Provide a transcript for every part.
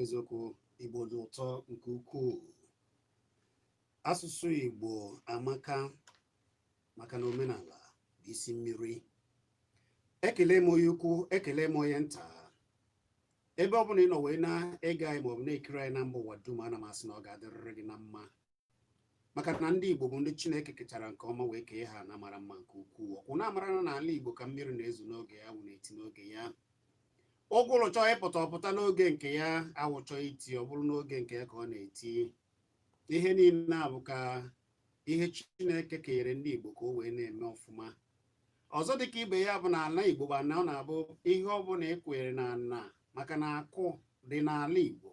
eziokwu Igbo dị ụtọ nke ukwuu. Asụsụ Igbo amaka maka na omenala bụ isi mmiri. Ekele m onye ukwu, ekele m onye nta. Ebe ọ bụla ị nọ wee na-ege anyị maọbụ na-ekiri anyị na mba ụwa dum, ana m asị na ọ ga-adịrịrị gị na mma, maka na ndị Igbo bụ ndị Chineke kechara nke ọma wee kee ha na mara mma nke ukwuu. Ọkwụ na-amara na n'ala Igbo ka mmiri na-ezo n'oge ya, wụ na-eti n'oge ya. Ụgụrụ chọọ ịpụta ọpụta n'oge nke ya, awụ chọọ iti ọ bụrụ n'oge nke ya ka ọ na-eti. Ihe niile a bụ ka ihe Chineke kenyere ndị Igbo ka o wee na-eme ọfụma. Ọzọ dịka ibe ya bụ na ala Igbo bụ ana ọ na-abụ ihe ọ bụla ekwenyere na ana, maka na akụ dị n'ala Igbo.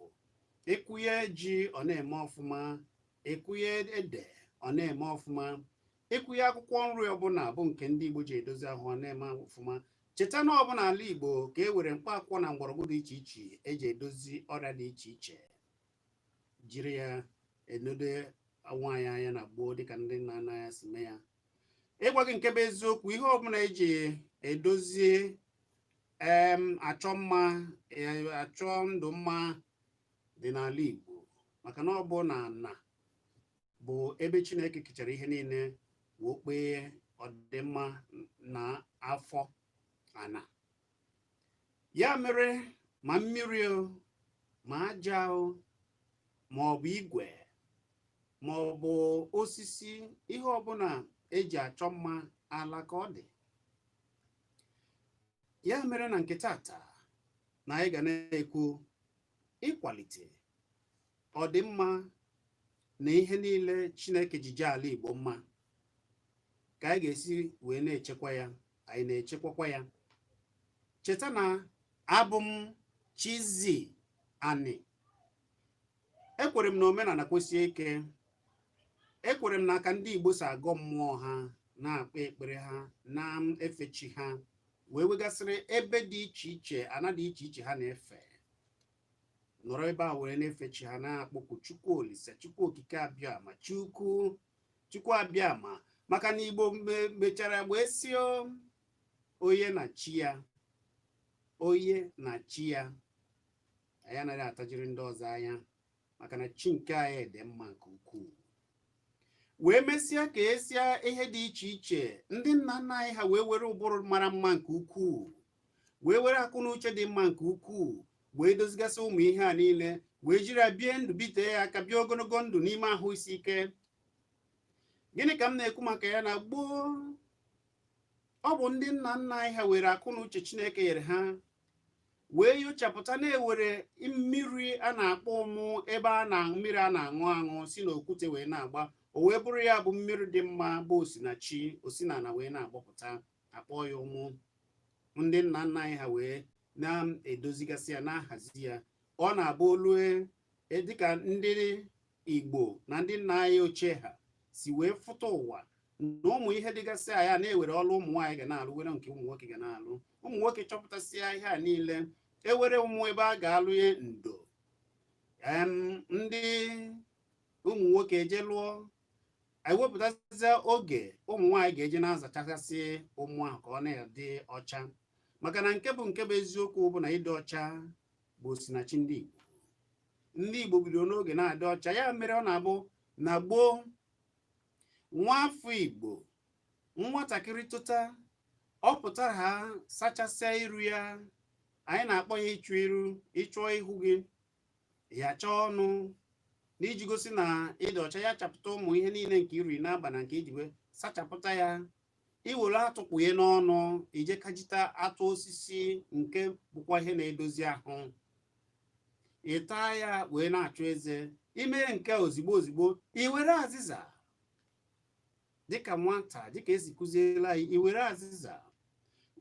Ịkụnye ji ọ na-eme ọfụma, ịkụnye ede ọ na-eme ọfụma, ịkụnye akwụkwọ nri ọbụla bụ nke ndị Igbo ji edozi ahụ ọ na-eme ọfụma. Cheta na ọbụla ala Igbo ka e were mkpaakwụkwọ na mgbọrọgwụ dị iche iche eji edozi ọrịa dị iche iche, jiri ya enode nwaanyị anya na gboo dịka ndị nna nna ya si mee ya. Ịgwa gị nke bụ eziokwu, ihe ọbụla eji edozi achọ mma, achọ ndụ mma dị n'ala Igbo, maka na ọ bụ na ana bụ ebe Chineke kechara ihe niile wee kpee ọdịmma na afọ ana. Ya mere ma mmiri ma aja ma ọ bụ igwe ma ọ bụ osisi, ihe ọbụla eji achọ mma ala ka ọ dị. Ya mere na nke tata na anyị ga na-ekwu ịkwalite ọdịmma na ihe niile Chineke ji jee ala Igbo mma, ka anyị ga-esi wee na-echekwa ya, anyị na-echekwakwa ya. Cheta na abụ m Chizzy Ani. Ekwere m na omenala kwesịrị ike. Ekwere m na aka ndị Igbo si agọ mmụọ ha, na-akpa ekpere ha, na-efe chi ha, wee wegasịrị ebe dị iche iche, ana dị iche iche ha na-efe. Nọrọ ebe a were na-efe chi ha, na-akpọku Chukwu Olise, Chukwu Okike Abịama, Chukwu Abịama, maka na Igbo mechara wee si onye na chi ya, onye na chi ya. Anyị anaghị atajiri ndị ọzọ anya, maka na chi nke anyị dị mma nke ukwuu. Wee mesịa ka esia ihe dị iche iche, ndị nna nna anyị ha wee were ụbụrụ mara mma nke ukwuu, wee were akụ na uche dị mma nke ukwuu, wee dozigasị ụmụ ihe a niile, wee jiri bie ndụ, bite ya aka, bie ogologo ndụ n'ime ahụ isi ike. Gịnị ka m na-ekwu maka ya? Na gboo, ọ bụ ndị nna nna anyị ha were akụ na uche Chineke nyere ha, wee nyochapụta na-ewere mmiri a na-akpọ ụmụ, ebe mmiri a na-aṅụ aṅụ si n'okwute wee na-agba, o wee bụrụ ya bụ mmiri dị mma, bụ osinachi, osinala wee na-agbapụta, akpọ ya ụmụ. Ndị nna nna anyị ha wee na-edozigasị ya, na-ahazi ya. Ọ na-abụ olue dịka ndị Igbo na ndị nna anyị ochie ha si wee fụta ụwa, na ụmụ ihe dịgasị anya na-ewere ọlụ ụmụ nwaanyị ga na-alụ, were nke ụmụ nwoke ga na-alụ. Ụmụ nwoke chọpụtasịa ihe a niile, ewere ụmụ ebe a ga-alụ ya ndo, ndị ụmụ nwoke eje lụọ, ewepụtasịa oge ụmụ nwaanyị ga-eje na-azachasị ụmụ ahụ ka ọ na-adị ọcha. maka na nke bụ eziokwu bụ na ịdị ọcha bụ osinachi ndị Igbo. Ndị Igbo bidoro n'oge na-adị ọcha, ya mere ọ na-abụ na gboo nwa afọ Igbo nwatakịrị tụta ọ pụtara ha sachasịa iru ya, anyị na-akpọ ya ịchụ iru, ịchụọ ihu gị ya chọọ ọnụ n'iji gosi na ịdị ọcha, ya chapụta ụmụ ihe niile nke iri n'aba na nke ijiwe sachapụta ya, iwere atụkwụye n'ọnụ, ije kajita atụ osisi nke bụkwa ihe na-edozi ahụ, ịta ya wee na-achụ eze. Ime nke ozigbo iwere azịza dịka nwata, dịka esi kụziela anyị, iwere azịza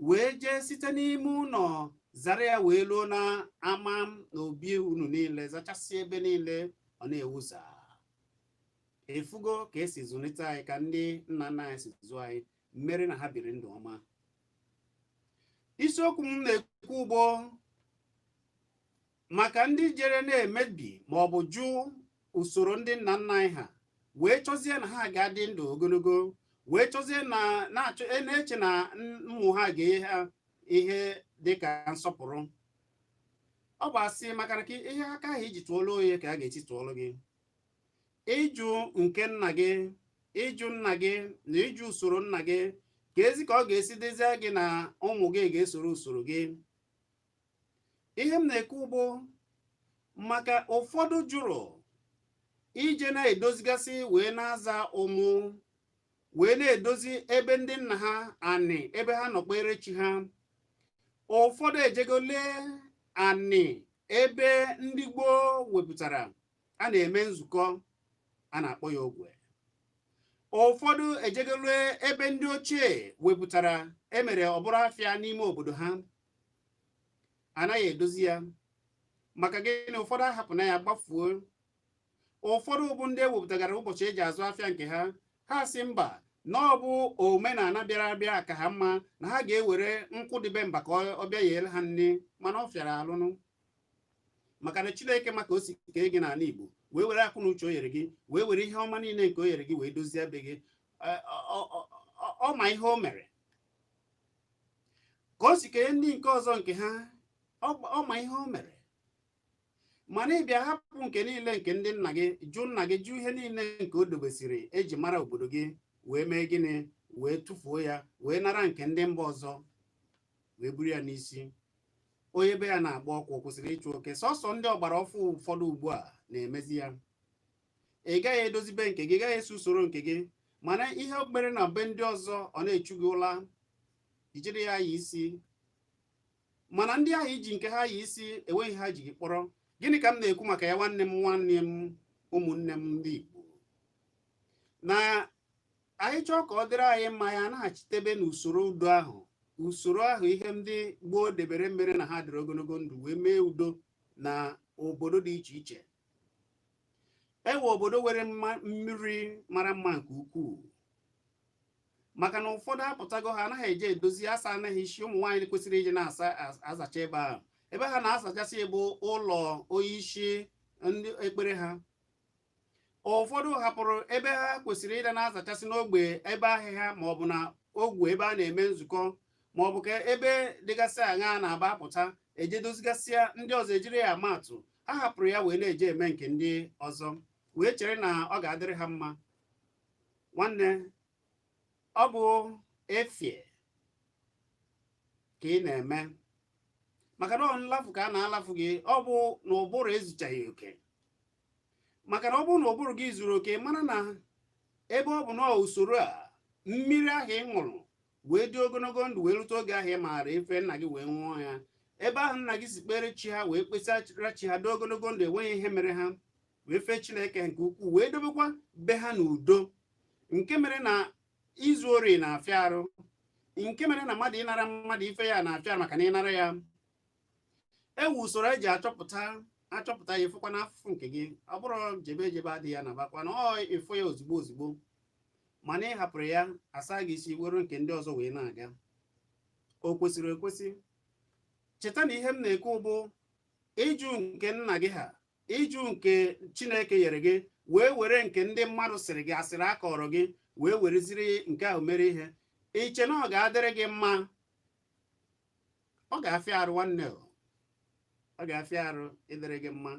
wee jee site n'ime ụlọ zara ya wee luo na ama na obi unu niile, zachasị ebe niile ọ na-ewuza. Efugo ka esi zụlite anyị, ka ndị nna nna anyị si zụọ anyị, mmeri na ha biri ndụ ọma. Isiokwu m na-ekwu ugbo maka ndị jere na-emebi ma ọ bụ jụ usoro ndị nna nna anyị ha, wee chọzie na ha ga-adị ndụ ogologo, wee chọzie na-eche na ụmụ ha ga-enye ha ihe dịka nsọpụrụ. Ọ bụ asị, maka na ihe aka ahụ iji tụọlụ onye ka a ga-eti tụọlụ gị. Ịjụ nke nna gị, ịjụ nna gị na ịjụ usoro nna gị, ka ezi ka ọ ga-esi dezie gị na ụmụ gị ga-esoro usoro gị. Ihe m na-ekwu bụ maka ụfọdụ jụrụ ije na-edozigasị wee na-aza ụmụ, wee na-edozi ebe ndị nna ha anị, ebe ha nọ kpere chi ha. Ụfọdụ ejego lee anị ebe ndị gboo wepụtara a na-eme nzukọ, a na-akpọ ya ogwe. Ụfọdụ ejego lee ebe ndị ochie wepụtara emere ọbụrụ afịa n'ime obodo ha, anaghị edozi ya. Maka gịnị? Ụfọdụ ahapụ na ya gbafuo. Ụfọdụ bụ ndị ewepụtagara ụbọchị eji azụ afịa nke ha, ha si mba na ọ bụ omenala bịara abịa ka ha mma, na ha ga-ewere nkwụ dịbe mba ka ọ bịa yere ha nne, mana ọ fịara alụnụ. Maka na Chineke maka o si kee gị n'ala Igbo, wee were akụ na uche o nyere gị, wee were ihe ọma niile nke o nyere gị wee dozie be gị. Ọ ma ihe o mere ka o si kee ndị nke ọzọ nke ha, ọ ma ihe o mere. Mana ịbịa hapụ nke niile nke ndị nna gị, jụ nna gị, jụ ihe niile nke o dobesiri eji mara obodo gị, wee mee gịnị? Wee tụfuo ya, wee nara nke ndị mba ọzọ, wee buru ya n'isi. Onye be ya na-agba ọkwụ kwụsịrị ịchụ oke. Sọsọ ndị ọgbara ọfụ ụfọdụ ugbu a na-emezi ya. Ị gaghị edozibe nke gị, gaghị esi usoro nke gị, mana ihe okpere na be ndị ọzọ ọ na-echu gị ụla, ijiri ya yi isi. Mana ndị ahụ iji nke ha yi isi enweghị ha ji gị kpọrọ. Gịnị ka m na-ekwu maka ya? Nwanne m, ụmụnne m ndị Igbo, na anyị chọọ ka ọ dịrị anyị mma, ya anaghachitebe n'usoro udo ahụ. Usoro ahụ ihe ndị gboo debere mere na ha dịrị ogologo ndụ, wee mee udo na obodo dị iche iche. Ewe obodo nwere mmiri mara mma nke ukwuu, maka na ụfọdụ apụtago, ha anaghị eje edozi, asa anaghị isi. Ụmụ nwaanyị kwesịrị ije na-azacha ebe ahụ, ebe ha na-asachasị bụ ụlọ onye isi ndị ekpere ha. Ụfọdụ hapụrụ ebe ha kwesịrị ịda na-azachasị n'ogbe ebe ahịhịa, ma ọ bụ na ogwe ebe a na-eme nzukọ, ma ọ bụ ka ebe dịgasị aṅa na-aba apụta, eje dozigasịa ndị ọzọ, ejiri ya amatụ. Ha hapụrụ ya wee na-eje eme nke ndị ọzọ, wee chere na ọ ga-adịrị ha mma. Nwanne, ọ bụ efie ka ị na-eme, maka na ọ nlafu ka a na-alafu gị. Ọ bụ na ụbụrụ ezuchaghị oke. Maka na ọ bụrụ na ụbụrụ gị zuru oke, mana na ebe ọ bụ na usoro a, mmiri ahụ ị ṅụrụ wee dị ogologo ndụ, wee rute oge ahụ ị maara efe nna gị wee ṅụọ ya, ebe ahụ nna gị si kpere chi ha, wee kpesara chi ha dị ogologo ndụ, enweghị ihe mere ha, wee fee Chineke nke ukwuu, wee dobekwa be ha n'udo. Nke mere na izu ori na-afịa arụ, nke mere na mmadụ ịnara mmadụ ife ya na-afịa arụ, maka na ịnara ya. Ewu usoro eji achọpụta ya, efukwa n'afụfụ nke gị. Ọ bụrụ jebe adịghị ya na-abakwa na ọ efo ya ozugbo, mana ị hapụrụ ya, asa gị isi, were nke ndị ọzọ wee na-aga. O kwesịrị ekwesị? Cheta na ihe m na-ekwu bụ ịjụ nke nna gị ha, ịjụ nke Chineke nyere gị, wee were nke ndị mmadụ sịrị gị, asịrị akọrọ gị, wee wereziri nke ahụ mere ihe. Iche na ọ ga-adịrị gị mma ọ ga-afịa arụ nwanne, ọ ga-afịa arụ ịdịrị gị mma,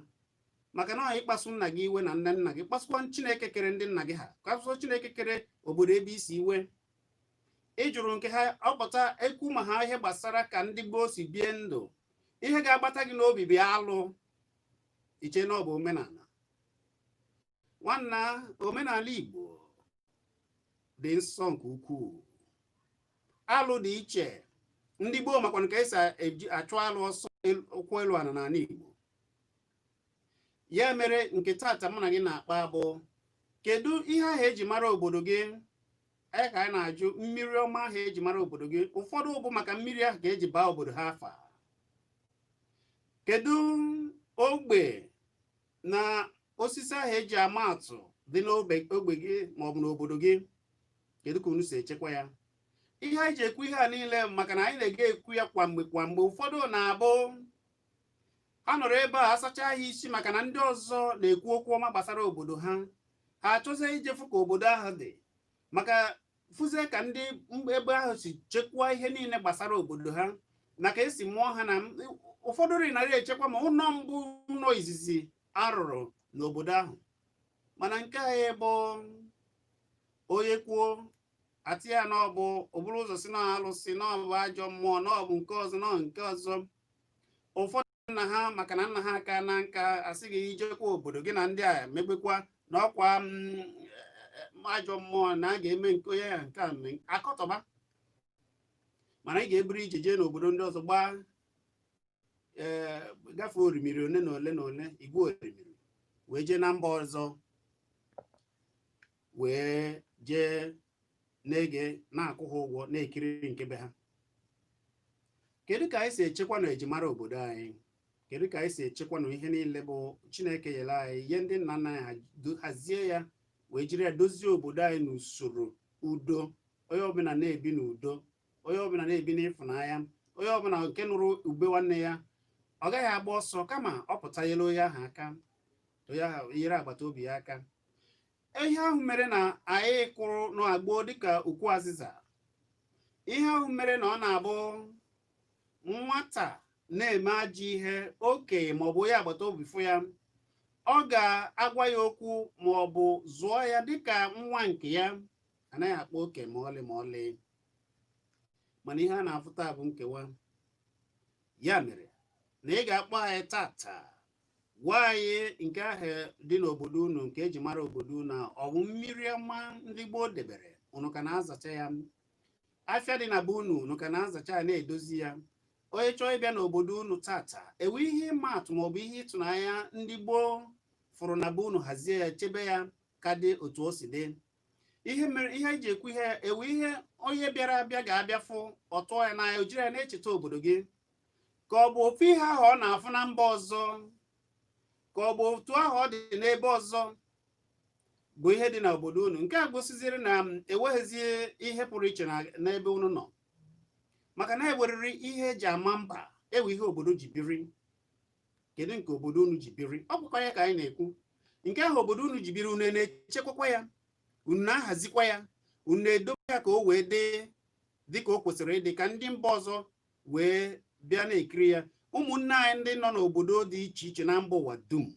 maka na ịkpasu nna gị iwe na nne nna gị, kpasukwa Chineke kere ndị nna gị ha, kpasuo Chineke kere obodo ebe isi iwe. Ịjụrụ nke ha ọpụta ekwu ma ha ihe gbasara ka ndị gboo si bie ndụ, ihe ga-agbata gị n'obi bịa alụ, iche na ọ bụ omenala. Nwanna, omenala Igbo dị nsọ nke ukwuu, alụ dị iche. Ndị gboo makwana ka esi achụ alụ ọsọ ụkwụ elu ana n'ala Igbo. Ya mere nke tata mụ na gị na-akpa bụ kedu ihe ahụ eji mara obodo gị. Anyị ka anyị na-ajụ mmiri ọma ahụ eji mara obodo gị. Ụfọdụ bụ maka mmiri ahụ ka eji baa obodo ha afa. Kedu ogbe na osisi ahụ eji ama atụ dị n'ogbe gị maọbụ n'obodo gị, kedu ka unu si echekwa ya? Ihe anyị ji ekwu ihe a niile maka na anyị na-ege ekwu ya kwa mgbe. Ụfọdụ na-abụ ha nọrọ ebe a asacha ha isi maka na ndị ọzọ na-ekwu okwu ọma gbasara obodo ha. Ha achọzie ijefu ka obodo ahụ dị, maka fụzie ka ndị ebe ahụ si chekwaa ihe niile gbasara obodo ha na ka esi mụọ ha. Na ụfọdụ narị echekwa ma ụlọ mbụ ụlọ izizi arụrụ n'obodo ahụ, mana nke anyị bụ onye kwuo atị ya n'ọbụ oburu ụzọ si na alụsị, n'ọbụ ajọ mmụọ, n'ọbụ nke ọzọ nke ọzọ. Ụfọdụ nna ha maka na nna ha aka na nka asị gị ijekwa obodo gị na ndị a megbekwa na ọkwa ajọ mmụọ na a ga-eme nke onye ya nke a akọtọba, mana ị ga-eburu ije jee n'obodo ndị ọzọ gbaa gafee orimiri ole na ole na ole, igwe orimiri, wee jee na mba ọzọ, wee jee na-ege na-akwụ ha ụgwọ na-ekiri nke be ha. Kedu ka anyị si echekwa na ejimara obodo anyị? Kedu ka anyị si echekwa na ihe niile bụ Chineke nyere anyị, ihe ndị nna nna anyị hazie ya wee jiri ya dozie obodo anyị n'usoro udo, onye ọbụla na-ebi n'udo, onye ọbụla na-ebi n'ịfụnanya, onye ọbụla nke nụrụ ube nwanne ya ọ gaghị agba ọsọ kama ọ pụta nyere onye ahụ aka, onye ahụ nyere agbata obi ya aka. Ihe ahụ mere na anyị kwụrụ n'agboo dịka ukwu azịza. Ihe ahụ mere na ọ na-abụ nwata na-eme ajọ ihe, okenye maọbụ onye agbata obi fụ ya, ọ ga-agwa ya okwu maọbụ zụọ ya dịka nwa nke ya, anaghị akpọ okenye ma ọlị ma ọlị. Mana ihe a na-afụta bụ nkewa. Ya mere na ị ga-akpọ anyị tata, gwa anyị nke ahụ dị n'obodo unu, nke eji mara obodo unu, ọwụ mmiri ọma ndị gboo debere, unu ka na-azacha ya. Afịa dị na be unu ka na-azacha ya, na-edozi ya. Onye chọọ ịbịa n'obodo unu tata, ewe ihe ịma atụ maọbụ ihe ịtụnanya ndị gboo fụrụ na be unu, hazie ya, chebe ya ka dị otu o si dị. Ihe mere ihe eji ekwu ihe ewe ihe onye bịara abịa ga-abịa fụ ọtụọ ya n'anya, o jiri ya na-echeta obodo gị, ka ọ bụ ofu ihe ahụ ọ na-afụ na mba ọzọ, ka ọ bụ otu ahụ ọ dị n'ebe ọzọ, bụ ihe dị n'obodo unu. Nke a gosiziri na enweghịzie ihe pụrụ iche n'ebe unu nọ, maka na eweriri ihe eji ama mba, ewe ihe obodo ji biri. Kedu nke obodo unu ji biri? Ọ bụkwa ya ka anyị na-ekwu. Nke ahụ obodo unu ji biri, unu na-echekwakwa ya, unu na-ahazikwa ya, unu na-edobe ya ka o wee dị ka o kwesịrị ịdị, ka ndị mba ọzọ wee bịa na-ekiri ya. Ụmụnne anyị ndị nọ n'obodo dị iche iche na mba ụwa dum,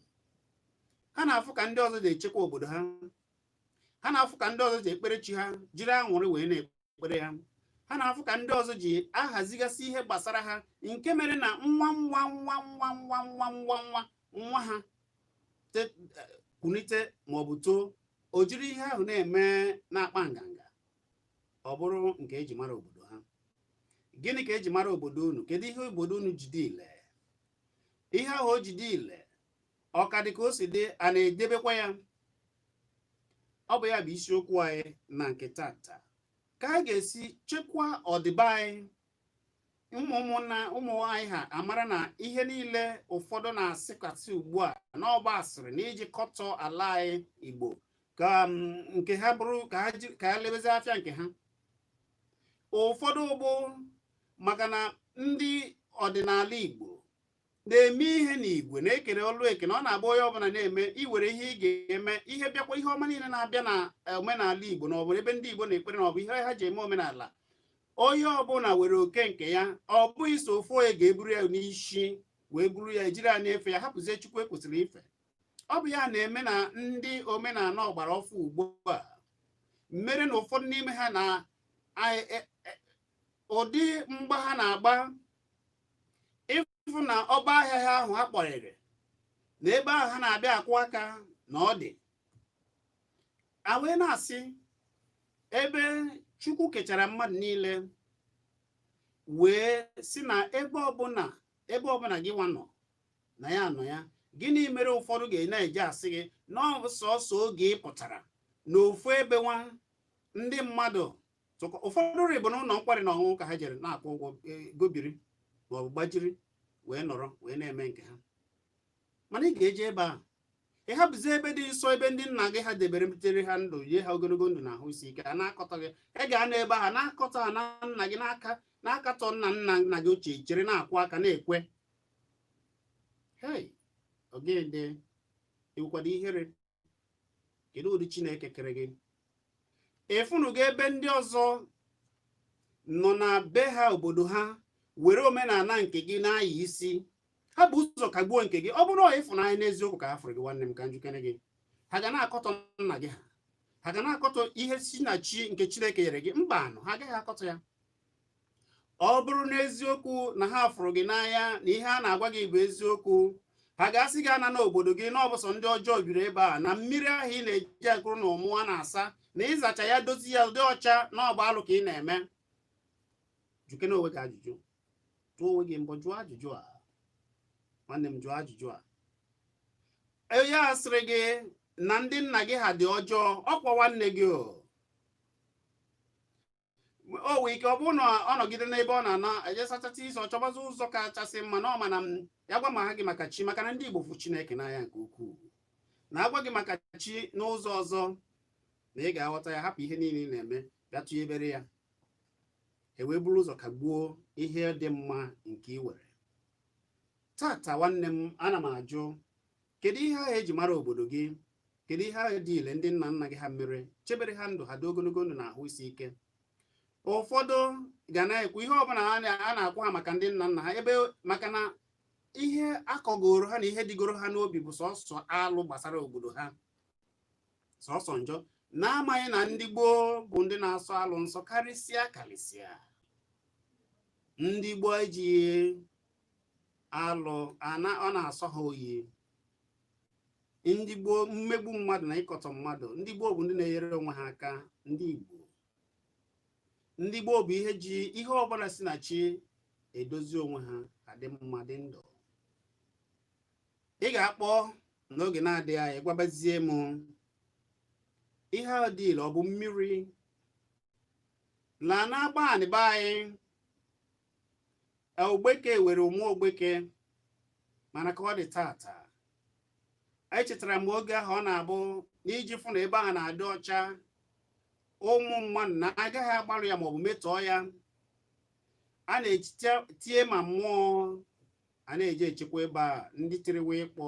ha na-afụ ka ndị ọzọ na-echekwa obodo ha, ha na-afụ ka ndị ọzọ ji ekpere chi ha, jiri aṅụrị wee na-ekpere ha, ha na-afụ ka ndị ọzọ ji ahazigasị ihe gbasara ha, nke mere na nwa ha punite maọbụ too, o jiri ihe ahụ na-eme na-akpa nganga, ọ bụrụ nke eji mara obodo ha. Gịnị ka eji mara obodo unu? Kedu ihe obodo unu ji dị ile? Ihe ahụ o ji dị ile, ọ ka dị ka o si dị, a na-edebekwa ya? Ọ bụ ya bụ isiokwu anyị na nke tata, ka a ga-esi chekwaa ọdịba anyị. Ụmụ anyị ha amara na ihe niile ụfọdụ na-asịkasị ugbu a n'ọgba asịrị na iji kọtọ ala anyị Igbo, ka nke ha bụrụ ka ha lebezi afịa nke ha. Ụfọdụ bụ maka na ndị ọdịnala Igbo na-eme ihe n'igwe, na-ekere ọlụ eke, na ọ na-abụ onye ọbụla na-eme iwere ihe ị ga-eme, ihe bịakwa ihe ọma niile na-abịa na omenala Igbo, na ọ bụ ebe ndị Igbo na-ekpere, na ọ bụ ihe ha ji eme omenala. onye ọbụla were oke nke ya, ọ bụghị so ofu onye ga-eburu ya n'isi wee buru ya ejiri ya na-efe ya hapụzie Chukwu ekwesịrị ife. Ọ bụ ya na-eme na ndị omenala ọgbara ọfụ ugbu a mere na ụfọdụ n'ime ha na ụdị mgba ha na-agba ịfụ na ọba ahịa ha ahụ ha kpọrịrị na ebe ahụ ha na-abịa akwụ aka na ọ dị wee na-asị ebe Chukwu kechara mmadụ niile wee si na ebe ọbụla gị nwa nọ na ya nọ ya, gịnị mere ụfọdụ ga-na-eje asị gị na ọ bụ sọsọ oge ị pụtara n'ofu ebe nwa ndị mmadụ ụfọdụ rịbụ na ụlọ nkwari na ọṅụṅụ ka ha jere na-akwụ ụgwọ gobiri maọbụ gbajiri wee nọrọ wee na-eme nke ha. Mana ị ga-eje ebe ahụ ịhapụzi ebe dị nsọ, ebe ndị nna gị ha debere mpitere ha ndụ, yie ha ogologo ndụ na ahụ isi ike, a na-akọtọ gị. Ị ga n'ebe ha na-akọtọ ha na nna gị n'aka, na-akatọ nna gị ochie chere na-akwụ aka na-ekwe. Hei, ogede ikwado ihere. Kedu ụdị Chineke kere gị? Efunugo ebe ndị ọzọ nọ na be ha obodo ha were omenala nke gị na-ayị isi, ha bụ ụzọ kagbuo nke gị. Ọ bụrụ ịfụnanya n'eziokwu ka ha fụrụ gị, nwanne m, ka njikere gị, ha ga na-akọtọ nna gị, ha ga na-akọtọ ihe si na chi nke Chineke nyere gị? Mba, ha agaghị akọtọ ya. Ọ bụrụ n'eziokwu na ha fụrụ gị n'anya na ihe a na-agwa gị bụ eziokwu, ha ga-asị gị ana n'obodo gị na ọbụsọ ndị ọjọọ biri ebe a, na mmiri ahụ ị na-eji akụrụ na ụmụ a na-asa na ịzacha ya dozi ya ụdị ọcha na ọgba alụ ka ị na-eme. Jukene onwe gị ajụjụ, jụọ onwe gị mbọ, jụọ ajụjụ a, nwanne m, jụọ ajụjụ a. Onye a sịrị gị na ndị nna gị ha dị ọjọọ, ọkwa nwanne gị o nwee ike ọ bụrụ na ọ nọgide n'ebe ọ na-ana ejesachata isi, ọ chọbazi ụzọ kachasị mma na ọma na ya gwa ma ha gị maka chi, maka na ndị Igbo fụ Chineke n'anya nke ukwuu, na agwa gị maka chi n'ụzọ ọzọ na ị ga-aghọta ya, hapụ ihe niile ị na-eme bịa tụnye ebere ya, wee buru ụzọ kagbuo ihe dị mma nke ị were. Tata nwanne m, ana m ajụ, kedu ihe ahụ eji mara obodo gị? Kedu ihe ahụ dị ile ndị nna nna gị ha mere chebere ha ndụ ha dị ogologo ndụ na ahụ isi ike? Ụfọdụ ga na-ekwu ihe ọbụla a na-akwụ ha maka ndị nna nna ha, ebe maka na ihe akọgoro ha na ihe dịgoro ha n'obi bụ sọsọ alụ gbasara obodo ha, sọsọ njọ, na-amaghị na ndị gboo bụ ndị na-asọ alụ nsọ karịsịa. Ndị gboo ejighị alụ ọ na-asọ ha oyi. Ndị gboo mmegbu mmadụ na ịkọtọ mmadụ, ndị gboo bụ ndị na-enyere onwe ha aka. Ndị gboo bụ ihe ọbụla si na chi edozi onwe ha adị mma dị ndụ. Ị ga-akpọ n'oge na-adịghị anya gwabazie m ihe ahụ dị ile, ọ bụ mmiri laa na-agba anịba anyị. Ogbeke were ụmụ ogbeke, mana ka ọ dị tata, anyị chetara m oge ahụ ọ na-abụ n'iji fụ na ebe ahụ na-adị ọcha, ụmụ mmadụ na-agaghị agbarụ ya maọbụ metọọ ya, a na-etie ma mmụọ, a na-eji echekwa ebe a ndị tiriwe ịkpọ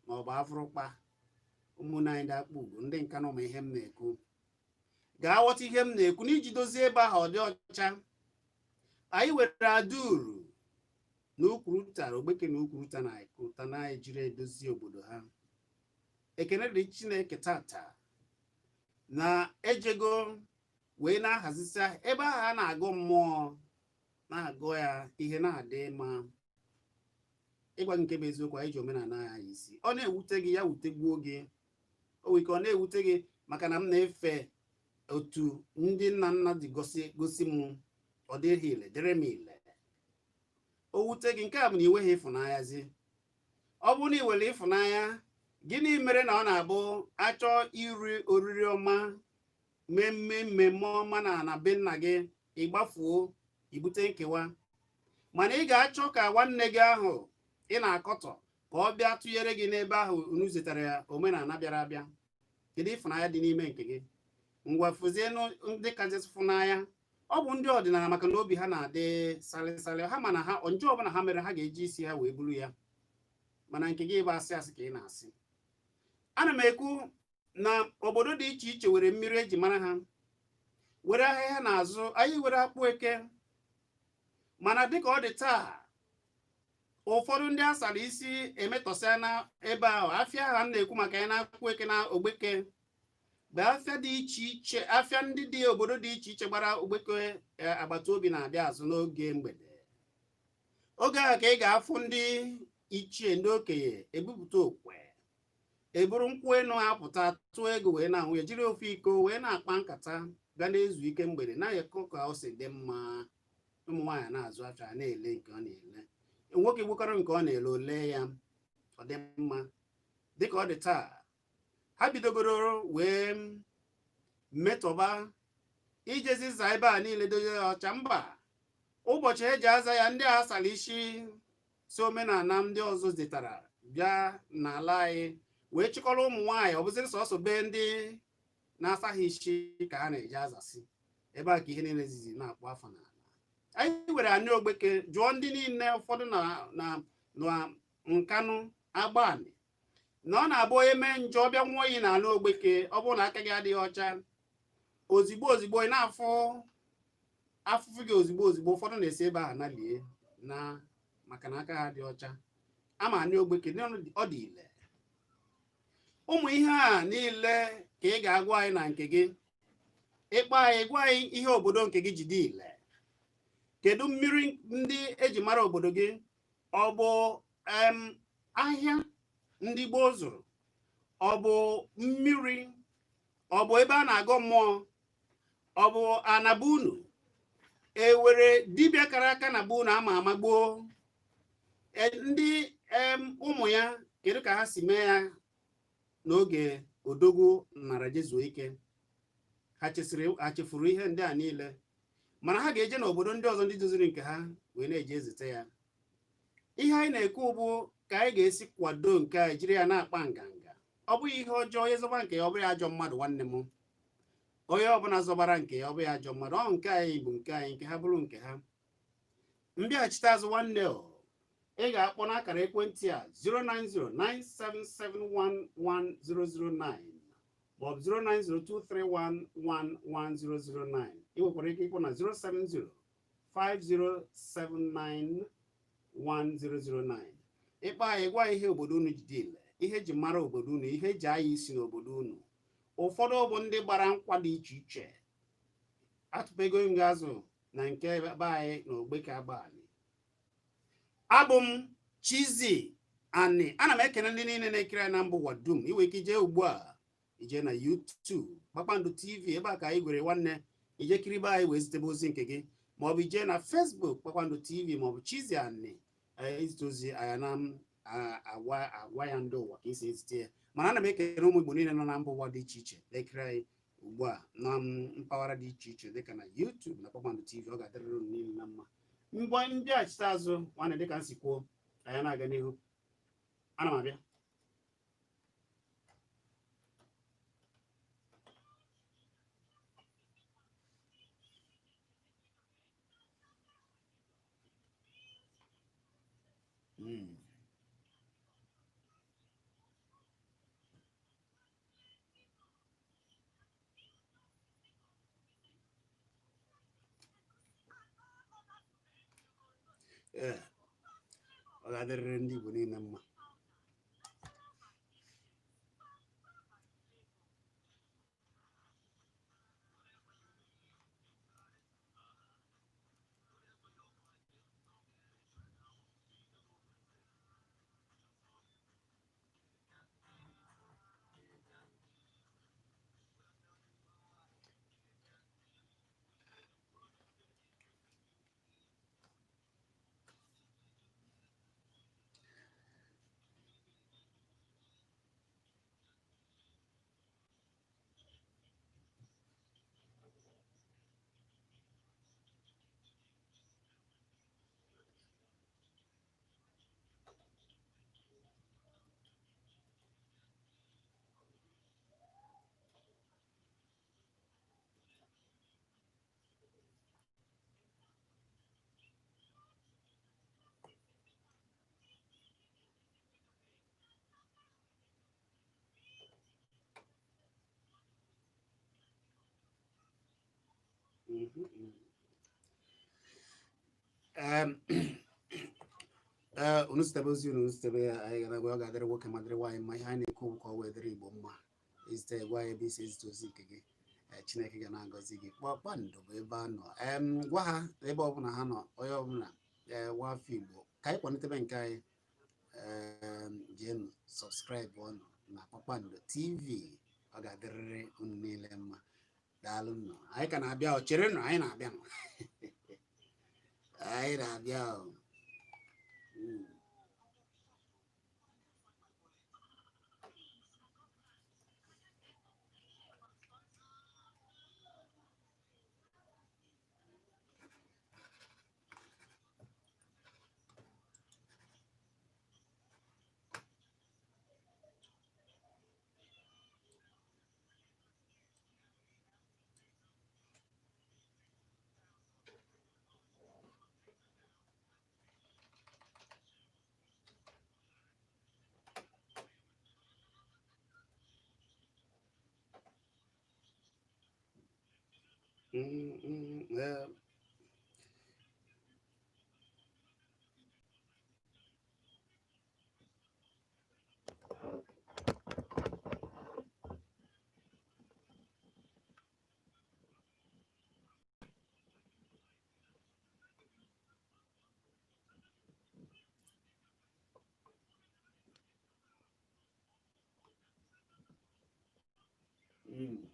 maọbụ afụrụkpa. Ụmụnne anyị dị akpa ugwu, ndị nka na ụmụ ihe m na-ekwu ga-aghọta ihe m na-ekwu. N'iji dozie ebe ahụ ọ dị ọcha, anyị were aduru na ukwuruta, ogbeke na ukwuruta na ikuruta na-ejiri edozi obodo ha. Ekene dị Chineke tata na ejego wee na-ahazisi ebe ahụ a na-agụ mmụọ, na-agụ ya ihe na-adị mma. Ịgwa nke bụ eziokwu, anyị ji omenala ya isi. Ọ na-ewute gị, ya wutegbuo gị. O nwere ike ọ na-ewute gị maka na m na-efe otu ndị nna nna ji gosi m, ọ dịghị ile dịrị m ile. O wute gị, nke a bụ na iweghị ịfụnanyazi. Ọ bụrụ na ị were ịfụnanya, gịnị mere na ọ na-abụ achọ iri oriri ọma, mmemme ọma na be nna gị, ịgbafuo, ibute nkewa? Mana ị ga-achọ ka nwanne gị ahụ ị na-akọtọ ka ọ bịa tụnyere gị n'ebe ahụ unu zetara ya omenala bịara abịa. Kedu ịfụnanya dị n'ime nke gị? Ngwa fụzie ndị kacha fụnanya. Ọ bụ ndị ọdịnala, maka na obi ha na-adị salịsalị, ha mana ha njọ ọbụla ha mere ha ga-eji isi ha wee buru ya. Mana nke gị bụ asị asị ka ị na-asị. Ana m ekwu na obodo dị iche iche were mmiri eji mara ha. were ahịhịa n'azụ, anyị were akpụ eke. Mana dịka ọ dị taa, ụfọdụ ndị asara isi emetọsịa na ebe ahụ. Afịa ha na-ekwu maka ya na akpụ eke na ogbeke bụ afịa dị iche iche, afịa ndị dị obodo dị iche iche gbara ogbeke agbata obi na-abịa azụ n'oge mgbede. Oge ahụ ka ị ga-afụ ndị ichie, ndị okenye ebupụta okwe, eburu nkwụ enu apụta, tụọ ego wee na-anwụ ya, jiri ofe iko wee na-akpa nkata, ga na-ezu ike mgbede, na-ayekọ ka o si dị mma. Ụmụ nwaanyị na-azụ afịa, na-ele nke ọ na-ele, nwoke gbukọrọ nke ọ na-ele, ole ya ọ dị mma. Dịka ọ dị taa, ha bidogoro wee metọba ijezi za ebe a niile dozie ya ọcha. Mba, ụbọchị eji aza ya, ndị a sara isi si omenala ndị ọzọ zetara bịa n'ala anyị wee chịkọrọ ụmụ nwaanyị. Ọ bụzịrị sọsọ be ndị na-asa ha isi ka ha na-eji azasị. Ebe a ka ihe niile zizi na-akpọ afọ n'ala. Anyị were anyị ogbeke jụọ ndị niile, ụfọdụ na Nkanụ, Agbani, na ọ na-abụ onye mee njọ ọbịa nwụọ iyi na anụ ogbeke, ọ bụrụ na aka gị adịghị ọcha, ozigbo ozigbo ị na-afụ afụfụ gị ozigbo ozigbo. Ụfọdụ na-esi ebe ahụ nalie na maka na aka ha dị ọcha. Ama anyị ogbeke ọ dị ile. Ụmụ ihe a niile ka ị ga-agwa anyị na nke gị. Ịkpa anyị, gwa anyị ihe obodo nke gị ji dị ile. Kedu mmiri ndị eji mara obodo gị? Ọ bụ ahịa ndị gboo zụrụ? Ọ bụ mmiri? Ọ bụ ebe a na-agọ mmụọ? Ọ bụ anaba unu? Ewere dibịa kara aka na gboo na ama ama gboo? Ndị ụmụ ya, kedu ka ha si mee ya n'oge odogwu nara jezuo ike? Ha chefuru ihe ndị a niile, mana ha ga-eje n'obodo ndị ọzọ ndị doziri nke ha wee na-eji ezite ya. Ihe anyị na-ekwu bụ ka anyị ga-esi kwado nke a, jiri ya na-akpa nganga. Ọ bụghị ihe ọjọọ onye zọba nke ya, ọ bụghị ajọ mmadụ. Nwanne m, onye ọbụla zọbara nke ya, ọ bụghị ajọ mmadụ. Ọ nke anyị bụ nke anyị, nke ha bụrụ nke ha. Mbịachite azụ nwanne, ị ga-akpọ n'akara ekwentị a 09097711009 maọbụ 09023111009. Ị nwekwara ike ịkpọ na 07050791009. Ịkpa anyị, gwa ihe obodo unu ji dị ile, ihe eji mara obodo unu, ihe eji anya isi n'obodo unu. Ụfọdụ bụ ndị gbara nkwa dị iche iche. Atụpego m azụ na nke be anyị na ogbeke Agbani. Abụ m Chizzy Ani. Ana m ekene ndị niile na-ekiri anyị na mba ụwa dum. Iwe ike ije ugbu a, ije na YouTube Kpakpando TV, ebe a ka anyị gwere nwanne ije kiribe anyị wee zitebe ozi nke gị, maọbụ ije na Facebook Kpakpando TV maọbụ Chizzy Ani ezite ozi anya na agwa ya ndị ụwa ka esi ezite ya. Mana ana m ekele ụmụ Igbo niile nọ na mba ụwa dị iche iche na-ekiri anyị ugbu a na mpaghara dị iche iche dịka na YouTube na Kpakpando TV. Ọ ga-adịrịrị unu niile na mma. Mgbe ndị achịta azụ nwanne, dịka nsi kwuo, anyị na-aga n'ihu. Ana m abịa. Ọ ga-adịrịrị ndị Igbo niile mma. unu sitebe ozi unu sitebe anyị gara gwa ọ ga-adịrị nwoke ma dịrị nwaanyị mma ihe anyị na-ekwu ka ọ wee dịrị Igbo mma izite gwa ya ebe isi ezite ozi nke gị Chineke ga na-agọzi gị Kpakpando bụ ebe a nọ gwa ha ebe ọbụla ha nọ onye ọbụla nwa afọ Igbo ka anyị kwalitebe nke anyị jenu sọbskraịbụ ọnụ na Kpakpando TV ọ ga-adịrịrị unu niile mma daalụ nọ anyị ka na-abịa chere nọ anyị na-abịa anyị na-abịa Yeah. Mm.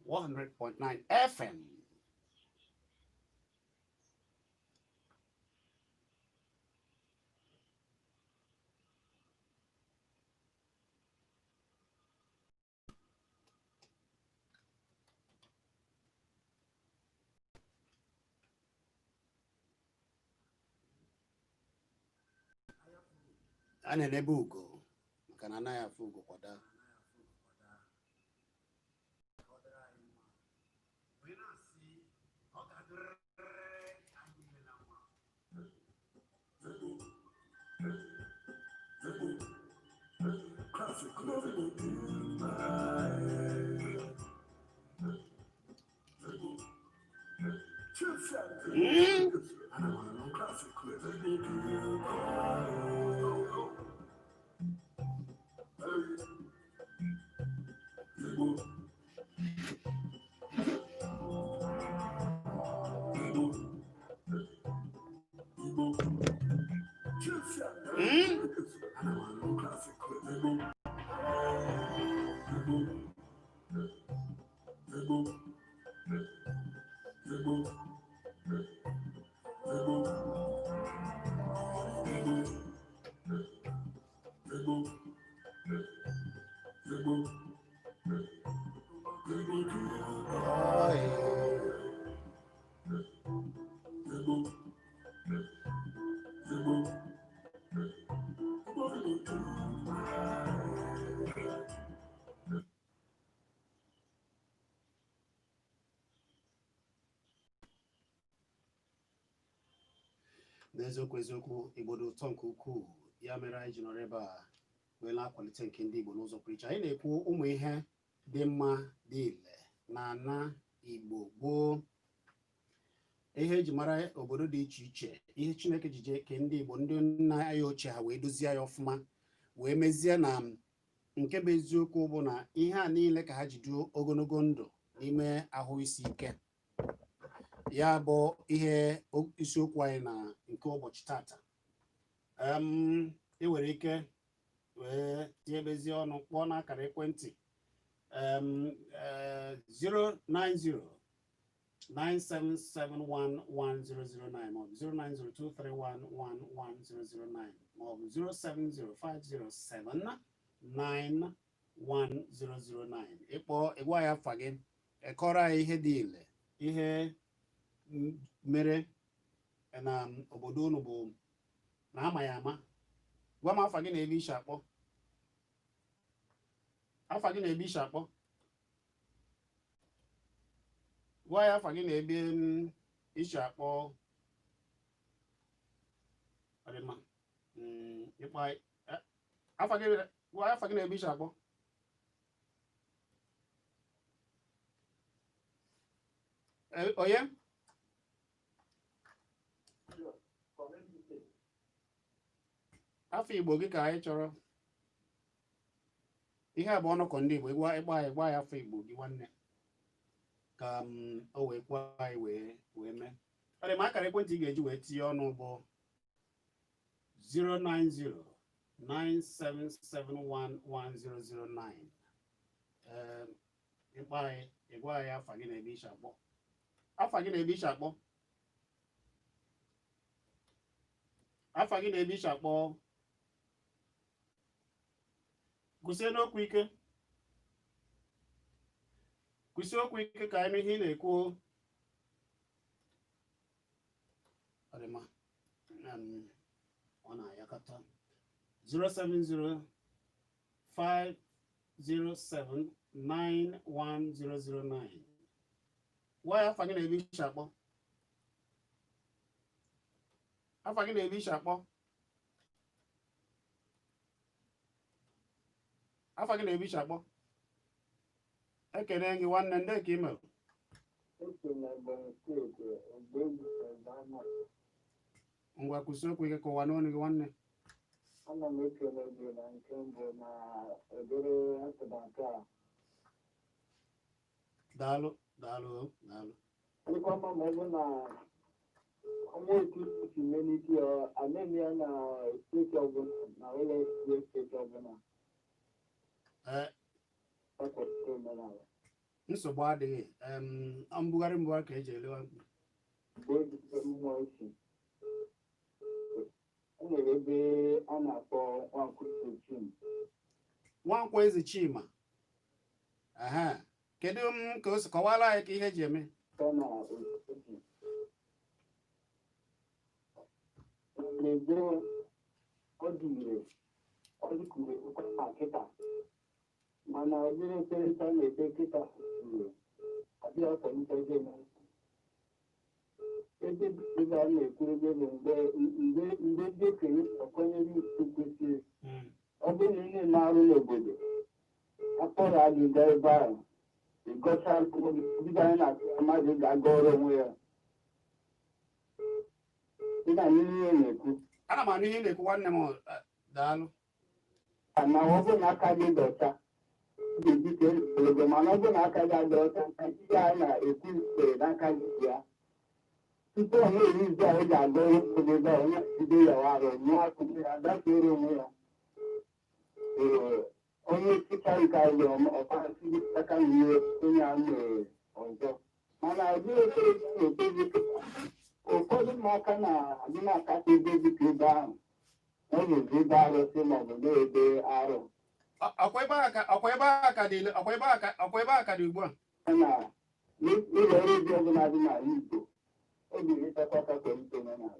100.9 FM. A na-enebe ugo maka na anaghị afụ ugo kwada. N'eziokwu eziokwu Igbo dị ụtọ nke ukwuu ya mere anyị ji nọrọ ebe a wee na-akwalite nke ndị Igbo n'ụzọ pụrụ iche. Anyị na-ekwu ụmụ ihe dị mma dị ile na ana Igbo gboo, ihe eji mara obodo dị iche iche, ihe Chineke ji jee ke ndị Igbo ndị nna anyị ochie ha wee dozie ya ọfụma wee mezie na nke bụ eziokwu bụ na ihe a niile ka ha ji duo ogologo ndụ n'ime ahụ isi ike. Ya bụ ihe isiokwu anyị na nke ụbọchị tata. Ị nwere ike wee tinyebezi ọnụ kpọọ n'akara ekwentị 090 977110009 maọbụ 09023111009 maọbụ 07050791009 ịgwa ya afa gị, kọrọ anyị ihe dị ile, ihe mere na obodo unu bụ na ama ya ama. Gwa m afa gị na ebe ishi akpọ, afa gị na ebe ishi akpọ, gwa ya afa gị na ebe ishi akpọ. Ọdịmma, ịkpa afa gị, gwa ya afa gị na ebe ishi akpọ. Onye afọ Igbo gị ka anyị chọrọ. Ihe a bụ ọnụkọ ndị Igbo, ịgba ya afọ Igbo gị nwanne, ka o wee kwa anyị wee mee. Ọ dị m akara ekwentị ị ga-eji wee tinye ọnụ bụ 09097711009. Ịgwa anyị afa gị na ebe ishi akpọ, afa gị na ebe ishi akpọ, afa gị na ebe ishi akpọ. Kwụsie n'okwu ike, kwụsie okwu ike ka anyị ihe ị na-ekwu. Ọ dị mma, ọ na-ayakọta 07050791009. Gwa ya afa gị na ebe ishi akpọ, afa gị na ebe ishi akpọ, afa gị na ebe ishi akpọ. Ekene gị nwanne, ndị ka ime ngwa kwụsị okwu ike ka ụwa n'ọnụ gị nwanne. Ana m ekele gị na nke mbụ na ebere ntụdaka a. Daalụ, daalụ, daalụ. Dịkwa mma ma ọ bụ na ọnwa otu si mee n'ike ya, anaghị ya na steeti ọbụla na ụlọ steeti ọbụla. Nsogbu adịghị. Mbugharị ka eji elewa mkpu. O nwere ebe a na-akpọ Nwankwo Eze Chima. Kedu ka o si kọwara anyị ka ihe ji eme? Mana ọdịrị ekperịta na-ekpe kịta adịghị akwalite ebe ebe a na-ekwu ebe bụ mgbe ndị okenye akwanyere isi kwesịrị. Ọ bụrụ na ihe na-arụ n'obodo akpọrọ agịga ebe ahụ, ịgọcha dịka anyị na-atụ mmadụ ga-aga ọrụ onwe ya. Ị na-anụ ihe na-ekwu. Ana m anụ ihe na-ekwu nwanne m. Daalụ. Na ọ bụrụ na aka gị dọcha ga-eji mana ọ bụrụ na aka gị adị ọcha, nka ihe a na-ekwu sitere n'aka gị ya. Tupu ọ na-eri izu ahụ ji aga onye ebe onye jide ya arụ nwa akụkụ ya dafere onwe ya. Onye chicha nke anyị ọkpasị aka n'ihe onye a mere ọzọ. Mana ọdịrị ekpere na-ekpezi ụfọdụ ụmụaka na-adị na-akasị ebe dịka ebe ahụ. Ọ na-eji ebe arụsị maọbụ na-ebe arụ. Ọkwa ebe aka dị ugbu a. Na ụlọ ọrụ dị ọbụla dị n'ala Igbo, ọ ga-emetakwa ka kwalite omenala.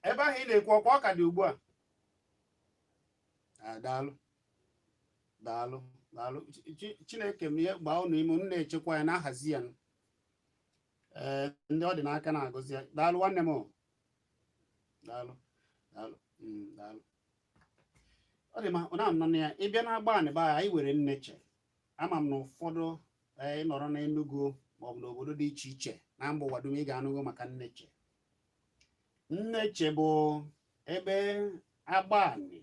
Ebe ahụ ị na-ekwu ọkwa ọka dị ugbu a. Daalụ, daalụ, daalụ. Chineke m ihe gbaa unu ime, unu na-echekwa ya, na-ahazi ya. Ndị ọ dị n'aka na-agọzi ya. Daalụ nwanne m. Daalụ, daalụ, daalụ. Ọ dị ma ọ na-anọ na ya, ịbịa na-agba anị ba anyị were nneche. Ama m na ụfọdụ nọrọ na Enugu maọbụ n'obodo dị iche iche na mba ụwa dum ị ga-anụgo maka nneche. Nneche bụ ebe agba anị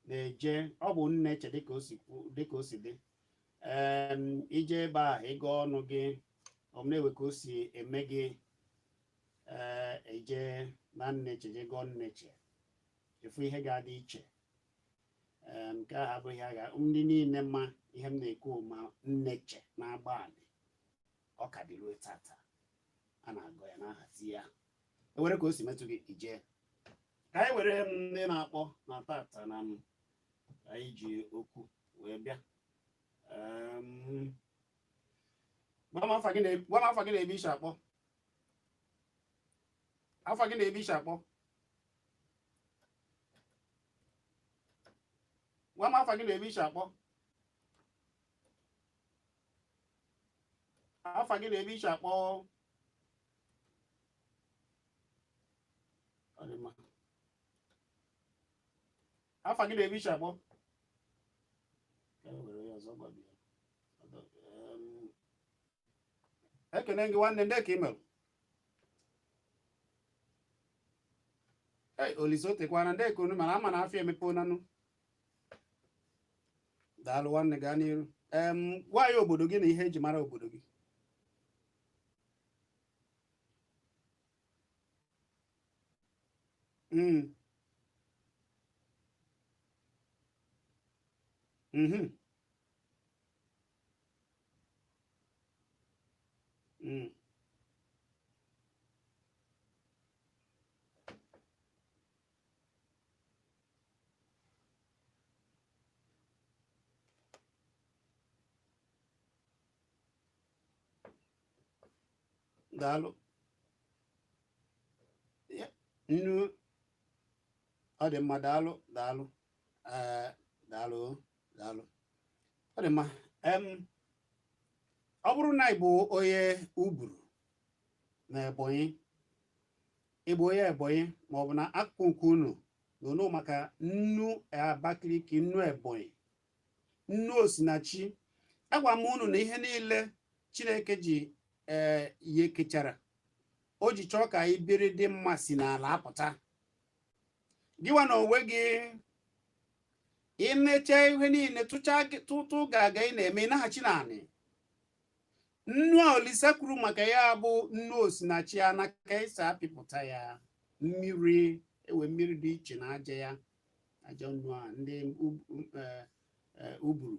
na-eje. Ọ bụ nneche dịka o si dị. Ije ebe a ịga ọnụ gị, ọ na-ewe ka o si eme gị. Eje na nneche je gọọ nneche, efu ihe ga-adị iche. nke a abụghị agha ndị niile ma ihe m na-ekwu ma nneche na-agba anị ọ ka dị ruo tata a na-agụ ya na-ahazi ya ewere ka o si metụ gị ije ka anyị were ndị na-akpọ na tata na anyị ji okwu wee bịa gwa m afa gị na-ebe isi akpọ afa gị na-ebe isi akpọ gwa m afa gị na-ebe isi akpọ afa gị na-ebe isi akpọ afa gị na-ebe isi akpọ ekene gị nwanne ndị ka imel Olise otekwana ndị ka unu mana ama na afọ emepe onanụ daalụ nwanne gaa n'iru gwa ya obodo gị na ihe eji mara obodo gị daalụ nnu ọ dị mma daalụ daalụ daalụ daalụ ọ dị mma ọ bụrụ na ịbụ onye uburu na Ebonyi ịbụ onye Ebonyi ma ọ bụ na akụkụ nke unu n'onu maka nnu Abakaliki nnu Ebonyi nnu Osinachi agwa m unu na ihe niile Chineke ji ihe kechara o ji chọọ ka anyị biri dị mma si n'ala apụta gịwa na onwe gị inecha ihe niile tụtụ ga-aga ị na-eme ịnaghachi naanị nnu a Olise kwuru maka ya bụ nnu Osinachi anaka esi apịpụta ya mmiri ewe mmiri dị iche na aja ya aja nnu a ndị uburu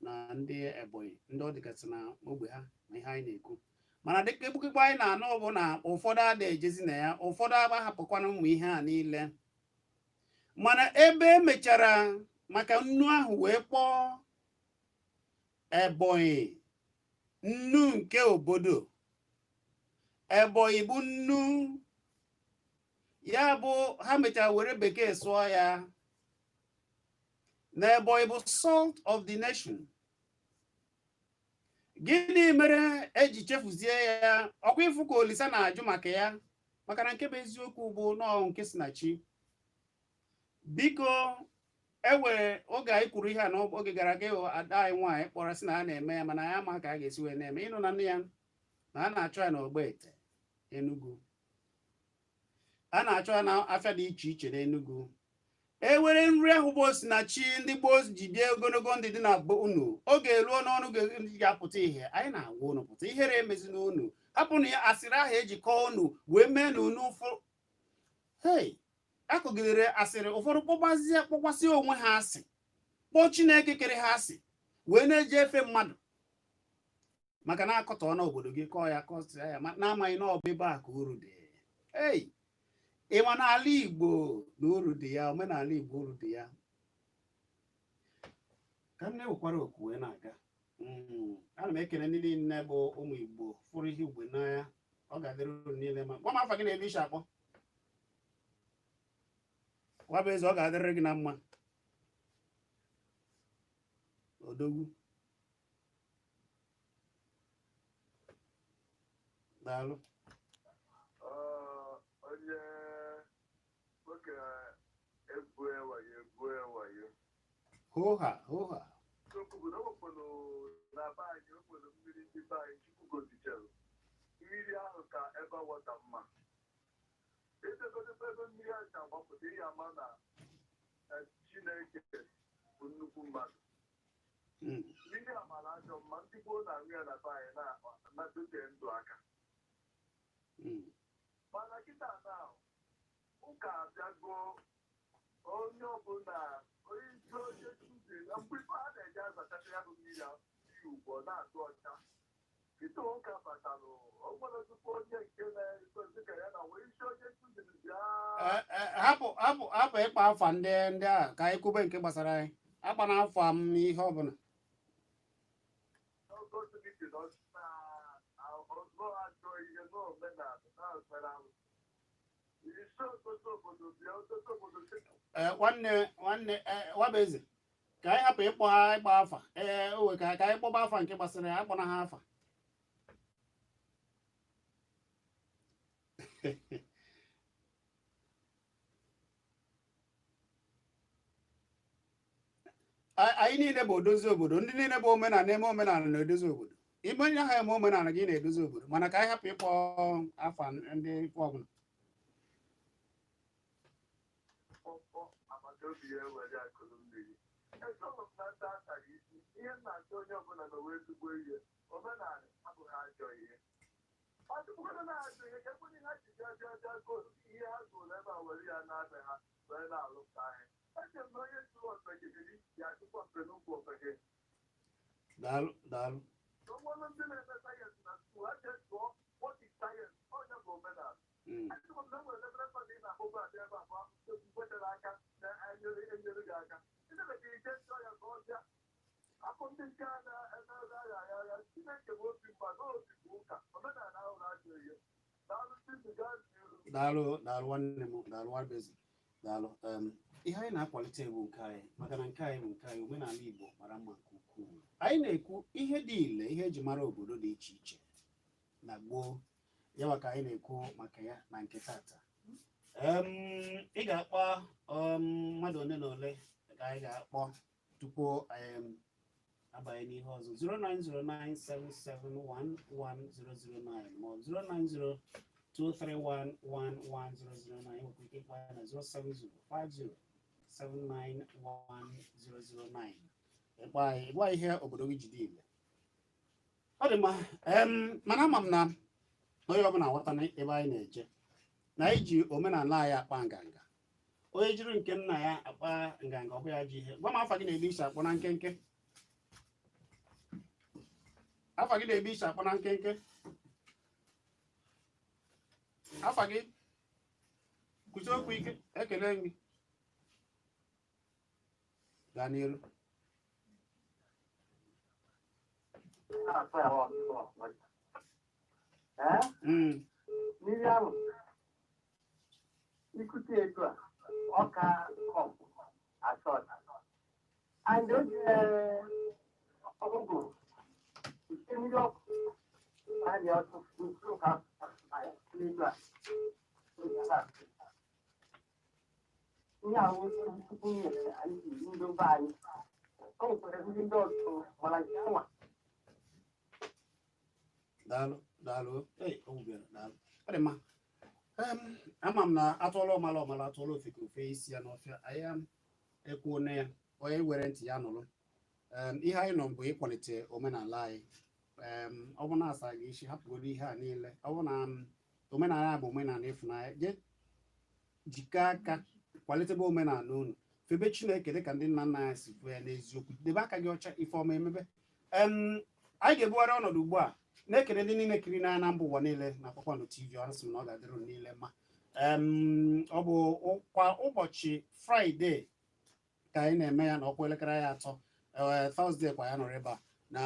na ndị Ebonyi ndị ọ dịgasị na ogbe ha na ihe anyị na-ekwu mana dịka egbukigbo anyị na-anụ bụ na ụfọdụ ada ejezi na ya ụfọdụ agbahapụkwana ụmụ ihe a niile mana ebe emechara maka nnu ahụ wee kpọọ Ebonyi nnu nke obodo Ebonyi bụ nnu ya bụ ha mechara were bekee sụọ ya na Ebonyi bụ salt of the nation. Gịnị mere eji chefuzie ya ọkwa ifu ka Olise na-ajụ maka ya maka na nke bụ eziokwu bụ nọọ nke Osinachi biko ewere oge anyị kwuru ihe a n'oge gara aga ada anyị nwaanyị kpọrọ sị na a na-eme ya mana ya ma ka a ga-esi wee na-eme ịnụ na nne ya na a na-achọ ya n'Ogbete Enugu a na-achọ ya na afịa dị iche iche n'Enugu ewere nri ahụ bụ Osinachi ndị gboo ji dị ogologo ndị dị na unu oge eruo n'ọnụ ga-apụta ihe anyị na-agwa unu pụta ihere emezi n'unu hapụ na ya asịrị ahụ ejikọọ unu wee mee na unu ụfọdụ akụgidere asịrị ụfọdụ kpọkwasị onwe ha asị kpọọ Chineke kere ha asị wee na-eje efe mmadụ maka na akọtọ n'obodo gị kọọ ya kọsịa ya na-amaghị na ọ bụ ebe a ka uru dị ịma n'ala Igbo na uru dị ya omenala Igbo uru dị ya ka m na-ewekwara okwu wee na-aga ana m ekele ndị niile bụ ụmụ Igbo fụrụ ihe ugbe n'anya ọ ga-adịrị uru niile ma gwa m afa gị na ebe isi akpọ gwa bụ eze ọ ga-adịrị gị na mma odogwu daalụ hoha hoha mmiri ahụ ka ebe wọta mma etegoteego mmiri ahụ ka gbapụta ihe ama na Chineke bụ nnukwu mmadụ mmiri amara ajọ mma ndị gboo na-aṅụ ya na be anyị na-adọte ndụ aka mana kịta na ụka abịago onye ọbụla hapụ ịkpa afa ndị a ka anyị kwube nke gbasara anyị akpa na afọ m n'ihe ọbụla nwanne wabeze ka anyị hapụ ịkpọ ha ịkpa afa owe ka anyị kpọba afa nke gbasara ya akpọna ha afa anyị niile bụ odozi obodo ndị niile bụ omenala eme omenala na-edozi obodo ime onye ahụ eme omenala gị na-edozi obodo mana ka anyị hapụ ịkpọ afa ndị ikpe ọbụla daalụ daalụ daalụ nwanne m daalụ wabezi daalụ ihe anyị na-akwalite bụ nke anyị maka na nke anyị bụ nke anyị omenala Igbo mara mma nke ukwuu anyị na-ekwu ihe dị ile ihe eji mara obodo dị iche iche na gboo yawa ka anyị na-ekwu maka ya na nke tata ị ga-akpọ mmadụ ole na ole ka anyị ga-akpọ tupu abanye n'ihe ọzọ 09097711009 ma ọ 090 231111009 nwekwa ike ịkpọ ya na 07050791009 ịgba ihe obodo gị jide ile ọ dị mma mana ama m na onye ọbụla ghọta ebe anyị na-eje na anyị ji omenala anyị akpa nganga onye jiri nke nna ya akpa nganga ọ bụ ya ji ihe gwa m afa gị na-ebe isi akpọ na nkenke afa gị na-ebe isi akpọ na nkenke afa gị kwụsị okwu ike ekele gị gaa n'iru mmiri ahụ ikute etu a ọka kọmpụ asọt and ọgụgụ ite mmiri ọkụ anyị ọtụtụ ụka n'elu a ihe ahụ tupu nyere anyị ndị mba anyị o nwekwara ndị ọzọ mana nke nwa daalụ daalụ o bịara daalụ ọ dị mma ama m na atụọla ọmala atụọla ofeke ofe isi ya n'ọfịa anyị ekwuo na ya onye were ntị ya nụrụ ihe anyị nọ bụ ịkwalite omenala anyị ọ bụ na asa gị isi hapụgodo ihe a niile ọ bụ na omenala bụ omenala ịfụnanya je jikọ aka kwalitebe omenala unu febe Chineke dịka ndị nna nna anyị si bụ ya n'eziokwu debe aka gị ọcha ife ọma emebe anyị ga-ebugharị ọnọdụ ugbu a na-ekele ndị niile kiri n'anya na mba ụwa niile na Kpakpando TV ọ sị m na ọ ga-adịrị niile mma ọ bụ kwa ụbọchị Fraịde ka anyị na-eme ya na ọkwa elekere ya 3 Tọzdee kwa ya nọrọ ebe a na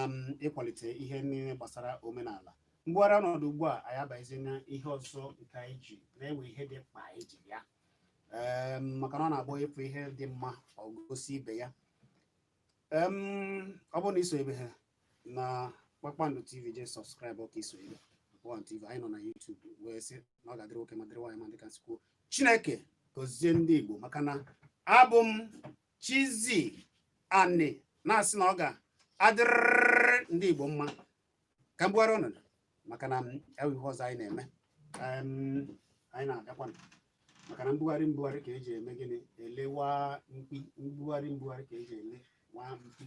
ịkwalite ihe niile gbasara omenala mgbugharị ọnọdụ ugbu a anyị abaghịzi na ihe ọzọ nke anyị ji na-ewe ihe dị mkpa anyị ji ya maka na ọ na-abụ ịfụ ihe dị mma ọ gosi ibe ya ọ bụrụ na iso ebe ha na Kpakpando TV je sọbskraịbụ ka iso ebe Kpakpando TV anyị nọ na YouTube wee sị na ọ ga-adịrị nwoke ma dịrị nwaanyị ma dịka nsikwuo Chineke gozie ndị Igbo maka na abụ m Chizzy Ani na-asị na ọ ga-adịrị ndị Igbo mma ka mbugharị ọnọdụ maka na ewu ihe ọzọ anyị na-eme anyị na-agakwa maka na mbugharị ka eji eme gịnị elewa mkpi mbugharị ka eji ele nwa mkpi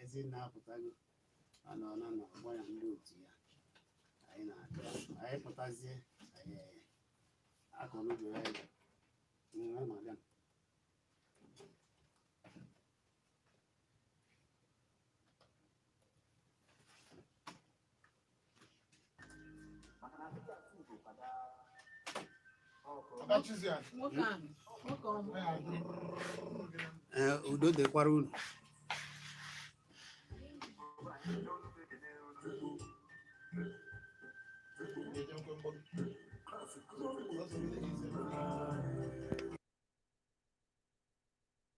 ezinne apụtago anọ ọgbọ ya ndị otu ya anyị na-aga anyị pụtazie anyị akọnugo ya Udo dịkwara unu.